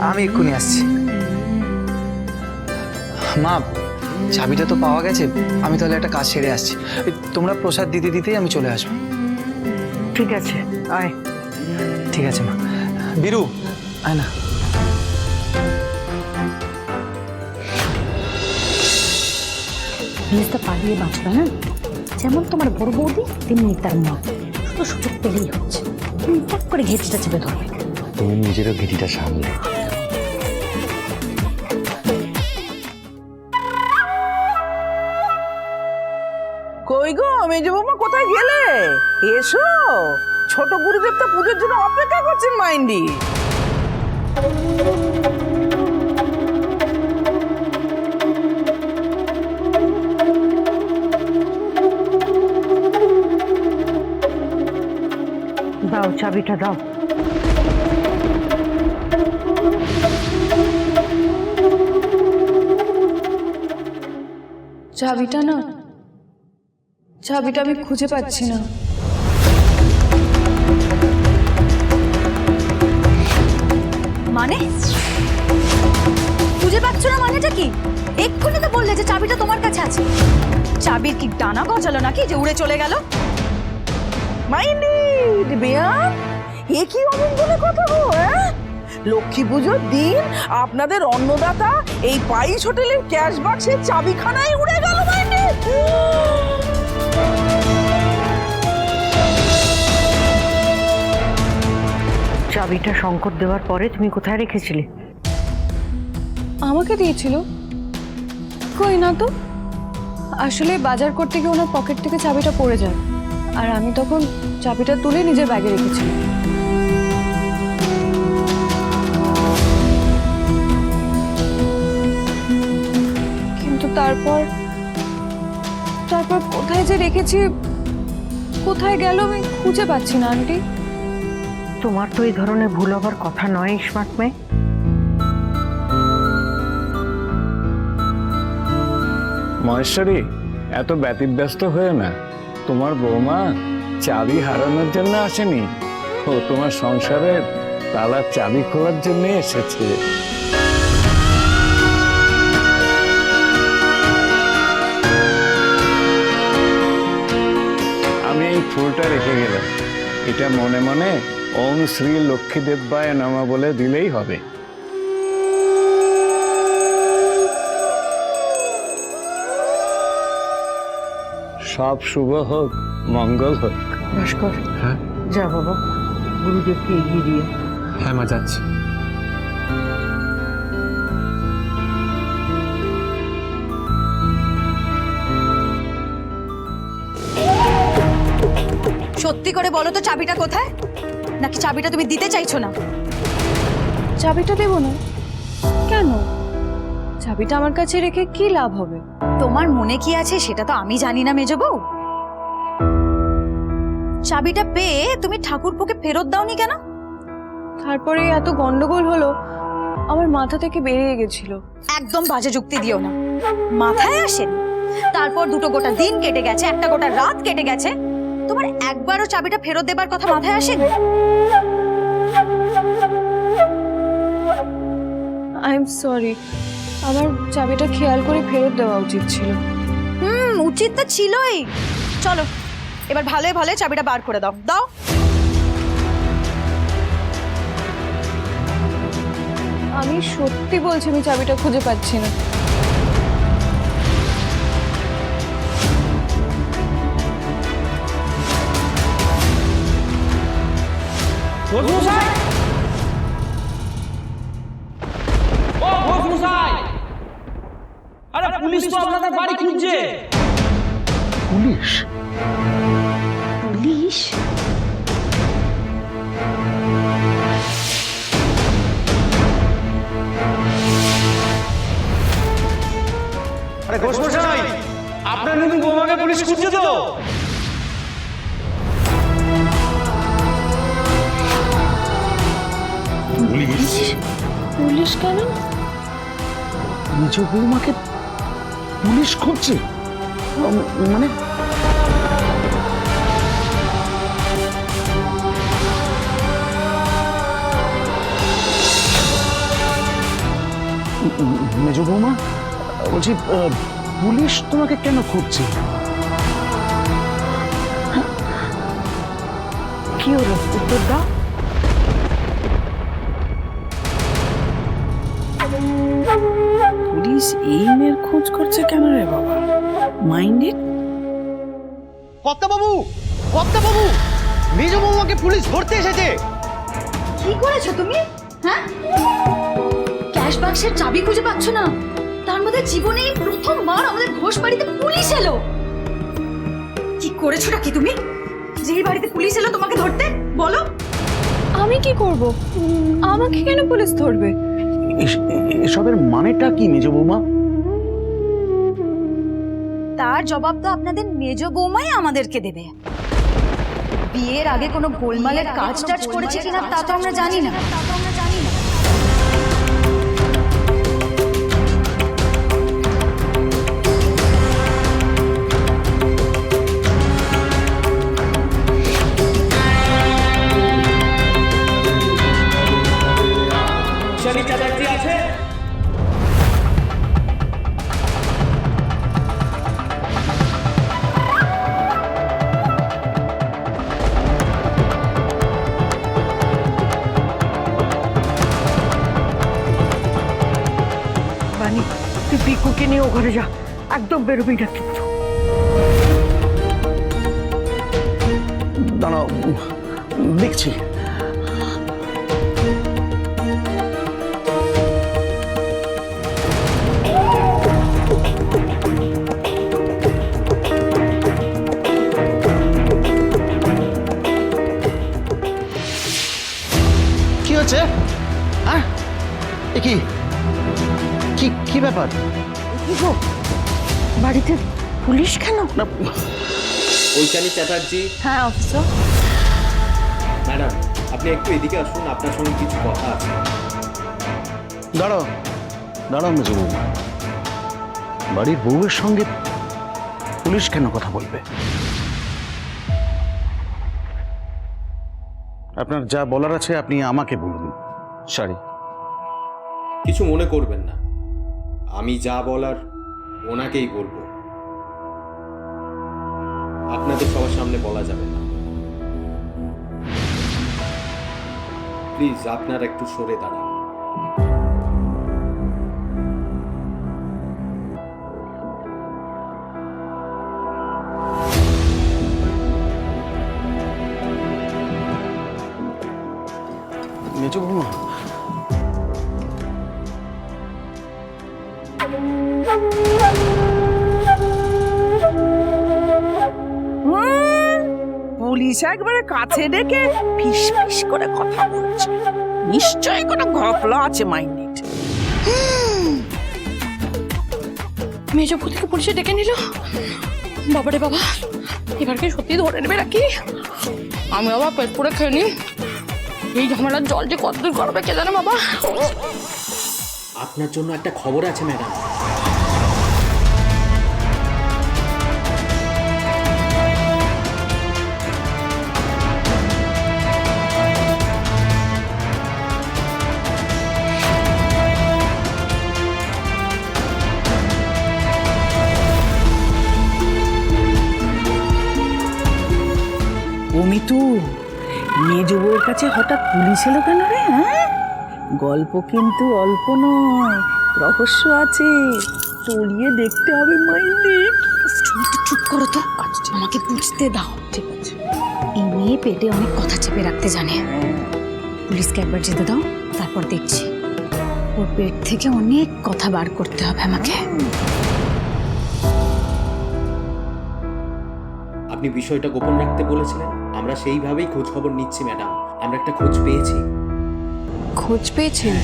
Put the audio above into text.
আমি এক্ষুনি আসছি। মা, চাবিটা তো পাওয়া গেছে, আমি তাহলে একটা কাজ সেরে আসছি। তোমরা প্রসাদ দিতে দিতেই আমি চলে আসবো। ঠিক আছে, আয়। ঠিক আছে মা। বীরু, আয় না। প্লিজটা পালিয়ে বাঁচবে না, যেমন তোমার বড় বৌদি তেমনি তার মা, শুধু সুযোগ পেলেই হচ্ছে ট্যাক করে ঘেঁটিটা চেপে ধরবে। তুমি নিজেরও ঘিটিটা সামলে। কই গো মেজো বৌমা, কোথায় গেলে? এসো, ছোট গুরুদেব তো পুজোর জন্য অপেক্ষা করছেন মাইন্ডি। দাও চাবিটা দাও। চাবিটা না, চাবিটা আমি খুঁজে পাচ্ছি না। মানে খুঁজে পাচ্ছ না মানেটা কি? এক্ষুনি তো বললে যে চাবিটা তোমার কাছে আছে। চাবির কি ডানা গজালো নাকি যে উড়ে চলে গেল? মাইন্ডি বেয়া, এ কি অমঙ্গলের কথা গো? লক্ষ্মী পুজোর দিন আপনাদের অন্নদাতা এই পাইস হোটেলের ক্যাশ বাক্সের চাবিখানায় উড়ে গেল মাইন্ডি। চাবিটা শঙ্কর দেওয়ার পরে তুমি কোথায় রেখেছিলে? আমাকে দিয়েছিল? কই না তো, আসলে বাজার করতে গিয়ে ওনার পকেট থেকে চাবিটা পড়ে যায়, আর আমি তখন চাবিটা তুলে নিজের ব্যাগে রেখেছিলাম। কিন্তু তারপর কোথায় যে রেখেছি, কোথায় গেল আমি খুঁজে পাচ্ছি না আন্টি। তোমার তো এই ধরনের ভুল হবার কথা নয় স্মার্ট মেয়ে। মহেশ্বরী, এত ব্যতিব্যস্ত হয়ে না। তোমার বৌমা চাবি হারানোর জন্য আসেনি, ও তোমার সংসারের তালার চাবি খোলার জন্য এসেছে। আমি এই ফুলটা রেখে গেলাম, এটা মনে মনে ওম শ্রী লক্ষ্মী দেব্যায় নমঃ বলে দিলেই হবে। সব শুভ হোক, মঙ্গল হোক। ভাস্কর, হ্যাঁ যা বাবা, গুরুদেবকে এগিয়ে দিয়ে। হ্যাঁ মা, যাচ্ছি। সত্যি করে বলো তো চাবিটা কোথায়, নাকি চাবিটা তুমি দিতে চাইছো না? চাবিটা দেবো না কেন? চাবিটা আমার কাছে রেখে কি লাভ হবে? তোমার মনে কি আছে সেটা তো আমি জানি না মেজো বউ। চাবিটা পেয়ে তুমি ঠাকুরপোকে ফেরত দাওনি কেন? তারপরে এত গন্ডগোল হলো, আমার মাথা থেকে বেরিয়ে গেছিল। একদম বাজে যুক্তি দিও না, মাথায় আসেনি। তারপর দুটো গোটা দিন কেটে গেছে, একটা গোটা রাত কেটে গেছে, তোমার একবারও চাবিটা ফেরত দেবার কথা মাথায় আসেনি? আই এম সরি, আমার চাবিটা খেয়াল করে ফেরত দেওয়া উচিত ছিল। উচিত তো ছিলই। চলো এবার ভালোই ভালো চাবিটা বার করে দাও। দাও। আমি সত্যি বলছি, আমি চাবিটা খুঁজে পাচ্ছি না। আরে পুলিশ তো আপনাদের বাড়ি খুঁজছে। পুলিশ? পুলিশ? আরে ঘোষমশাই, আপনার নতুন বৌমাকে পুলিশ খুঁজছে তো। পুলিশ? পুলিশ কেন? নিজ বৌমাকে পুলিশ খুঁজছে? মানে মেজ বৌমা, বলছি পুলিশ তোমাকে কেন খুঁজছে? কি হলো উত্তর দাও। পুলিশ এই মেয়ের খোঁজ করছে কেন রে বাবা? মাইন্ডেড কর্তাবাবু, কর্তাবাবু, মেজ বৌমাকে পুলিশ ধরতে এসেছে। কি করেছো তুমি? হ্যাঁ, ক্যাশ বাক্সের চাবি খুঁজে পাচ্ছ না, তার মধ্যে জীবনেই প্রথমবার আমাদের ঘোষ বাড়িতে পুলিশ এলো। কি করেছোটা কি তুমি, যে এই বাড়িতে পুলিশ এলো তোমাকে ধরতে? বলো। আমি কি করব? আমাকে কেন পুলিশ ধরবে? এসবের মানেটা কি মেজ বৌমা? তার জবাব তো আপনাদের মেজ বৌমাই আমাদেরকে দেবে। বিয়ের আগে কোনো গোলমালের কাজ টাজ করেছে কিনা তা তো আমরা জানি না। বানি, তুই পিকুকে নিয়ে ও ঘরে যা, একদম বেরোবি না কিন্তু। দাঁড়াও, দেখছি। কি হচ্ছে? হ্যাঁ, এ কি কি কি ব্যাপার? বাড়িতে পুলিশ কেন? না, ঐশানী চ্যাটার্জি। হ্যাঁ অফিসার। ম্যাডাম, আপনি একটু এদিকে আসুন, আপনার সঙ্গে কিছু কথা আছে। দাঁড়াও দাঁড়াও মেজ বৌমা, বাড়ির বউয়ের সঙ্গে পুলিশ কেন কথা বলবে? আপনার যা বলার আছে আপনি আমাকে বলুন। সরি। কিছু মনে করবেন না, আমি যা বলার ওনাকেই বলবো, আপনাদের সবার সামনে বলা যাবে না। প্লিজ আপনারা একটু সরে দাঁড়ান। মেজ বৌমা, পুলিশ একবারে কাছে ডেকে ফিস ফিস করে কথা বলছে, নিশ্চয়ই কোনো ঘপলা আছে মাইন্ডেড। মেজপুতিকে পুলিশে ডেকে নিল। বাবারে বাবা, এবার কি সত্যি ধরে নেবে নাকি? আমি আবার পেট পুরে খেয়ে নি। এই ঝামেলার জল যে কতদূর করবে কে জানে বাবা। আপনার জন্য একটা খবর আছে ম্যাডাম। অমিতু, মেজ বউয়ের কাছে হঠাৎ পুলিশ এলো কেন রে? হ্যাঁ, গল্প কিন্তু অল্প নয়, রহস্য আছে, তলিয়ে দেখতে হবে মাইন্ডেড। তুমি একটু চুপ করো তো, আমাকে বুঝতে দাও। ঠিক আছে, এই মেয়ে পেটে অনেক কথা চেপে রাখতে জানে। পুলিশকে একবার যেতে দাও, তারপর দেখছি। ওর পেট থেকে অনেক কথা বার করতে হবে আমাকে। আপনি বিষয়টা গোপন রাখতে বলেছিলেন, আমরা সেইভাবেই খোঁজ খবর নিচ্ছি ম্যাডাম। আমরা একটা খোঁজ পেয়েছি। খোঁজ পেয়েছেন?